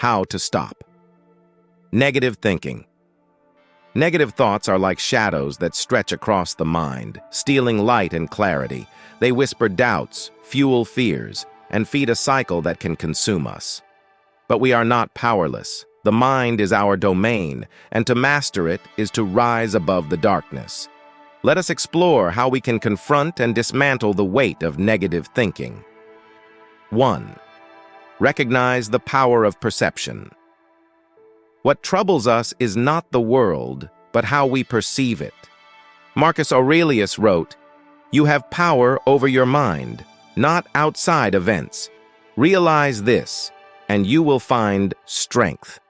How to stop. Negative thinking. Negative thoughts are like shadows that stretch across the mind, stealing light and clarity. They whisper doubts, fuel fears, and feed a cycle that can consume us. But we are not powerless. The mind is our domain, and to master it is to rise above the darkness. Let us explore how we can confront and dismantle the weight of negative thinking. 1. Recognize the power of perception. What troubles us is not the world, but how we perceive it. Marcus Aurelius wrote, "You have power over your mind, not outside events. Realize this, and you will find strength."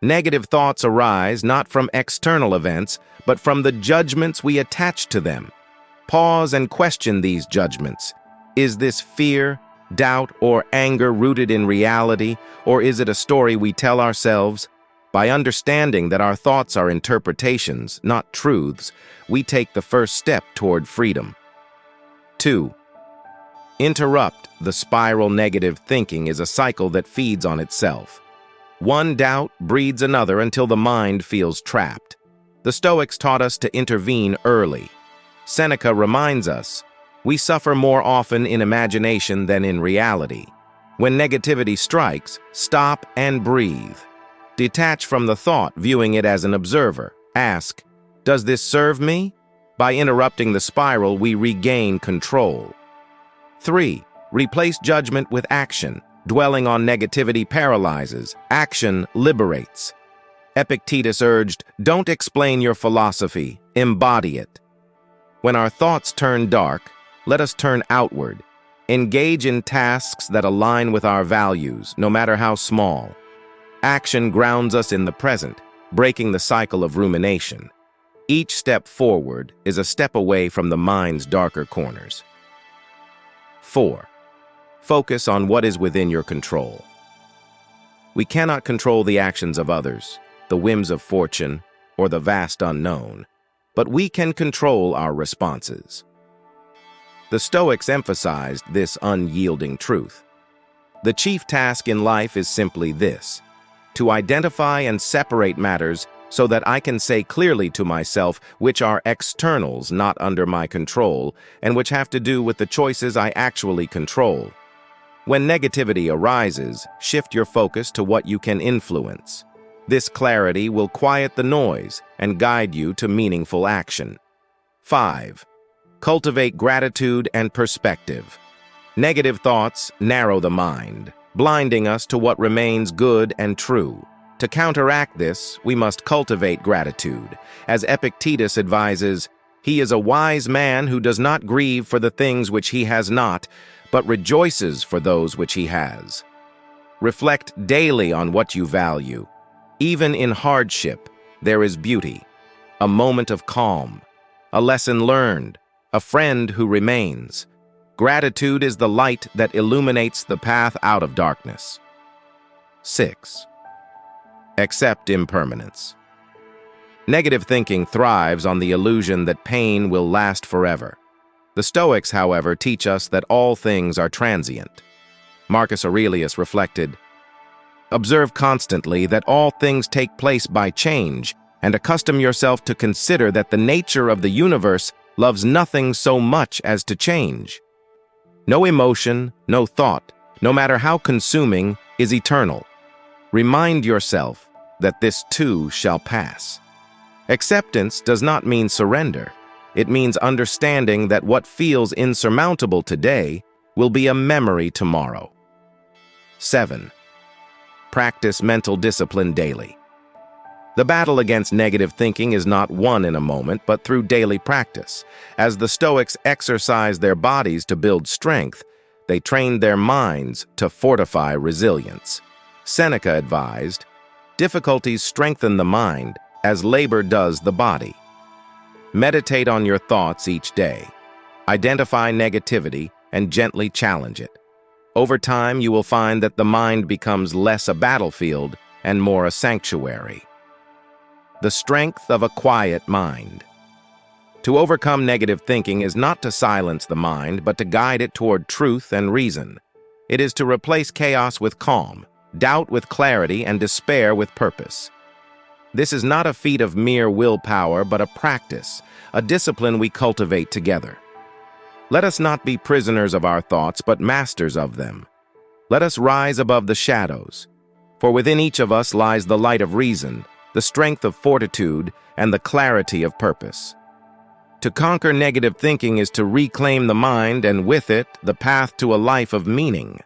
Negative thoughts arise not from external events, but from the judgments we attach to them. Pause and question these judgments. Is this fear, doubt, or anger rooted in reality, or is it a story we tell ourselves? By understanding that our thoughts are interpretations, not truths, we take the first step toward freedom. 2. Interrupt the spiral. Negative thinking is a cycle that feeds on itself. One doubt breeds another until the mind feels trapped. The Stoics taught us to intervene early. Seneca reminds us, we suffer more often in imagination than in reality. When negativity strikes, stop and breathe. Detach from the thought, viewing it as an observer. Ask, does this serve me? By interrupting the spiral, we regain control. 3. Replace judgment with action. Dwelling on negativity paralyzes. Action liberates. Epictetus urged, don't explain your philosophy, embody it. When our thoughts turn dark, let us turn outward. Engage in tasks that align with our values, no matter how small. Action grounds us in the present, breaking the cycle of rumination. Each step forward is a step away from the mind's darker corners. 4. Focus on what is within your control. We cannot control the actions of others, the whims of fortune, or the vast unknown, but we can control our responses. The Stoics emphasized this unyielding truth. The chief task in life is simply this: to identify and separate matters so that I can say clearly to myself which are externals not under my control and which have to do with the choices I actually control. When negativity arises, shift your focus to what you can influence. This clarity will quiet the noise and guide you to meaningful action. 5. Cultivate gratitude and perspective. Negative thoughts narrow the mind, blinding us to what remains good and true. To counteract this, we must cultivate gratitude. As Epictetus advises, he is a wise man who does not grieve for the things which he has not, but rejoices for those which he has. Reflect daily on what you value. Even in hardship, there is beauty, a moment of calm, a lesson learned, a friend who remains. Gratitude is the light that illuminates the path out of darkness. 6. Accept impermanence. Negative thinking thrives on the illusion that pain will last forever. The Stoics, however, teach us that all things are transient. Marcus Aurelius reflected, observe constantly that all things take place by change, and accustom yourself to consider that the nature of the universe loves nothing so much as to change. No emotion, no thought, no matter how consuming, is eternal. Remind yourself that this too shall pass. Acceptance does not mean surrender. It means understanding that what feels insurmountable today will be a memory tomorrow. 7. Practice mental discipline daily. The battle against negative thinking is not won in a moment, but through daily practice. As the Stoics exercised their bodies to build strength, they trained their minds to fortify resilience. Seneca advised, difficulties strengthen the mind as labor does the body. Meditate on your thoughts each day. Identify negativity and gently challenge it. Over time, you will find that the mind becomes less a battlefield and more a sanctuary. The strength of a quiet mind. To overcome negative thinking is not to silence the mind, but to guide it toward truth and reason. It is to replace chaos with calm, doubt with clarity, and despair with purpose. This is not a feat of mere willpower, but a practice, a discipline we cultivate together. Let us not be prisoners of our thoughts, but masters of them. Let us rise above the shadows, for within each of us lies the light of reason, the strength of fortitude, and the clarity of purpose. To conquer negative thinking is to reclaim the mind, and with it, the path to a life of meaning.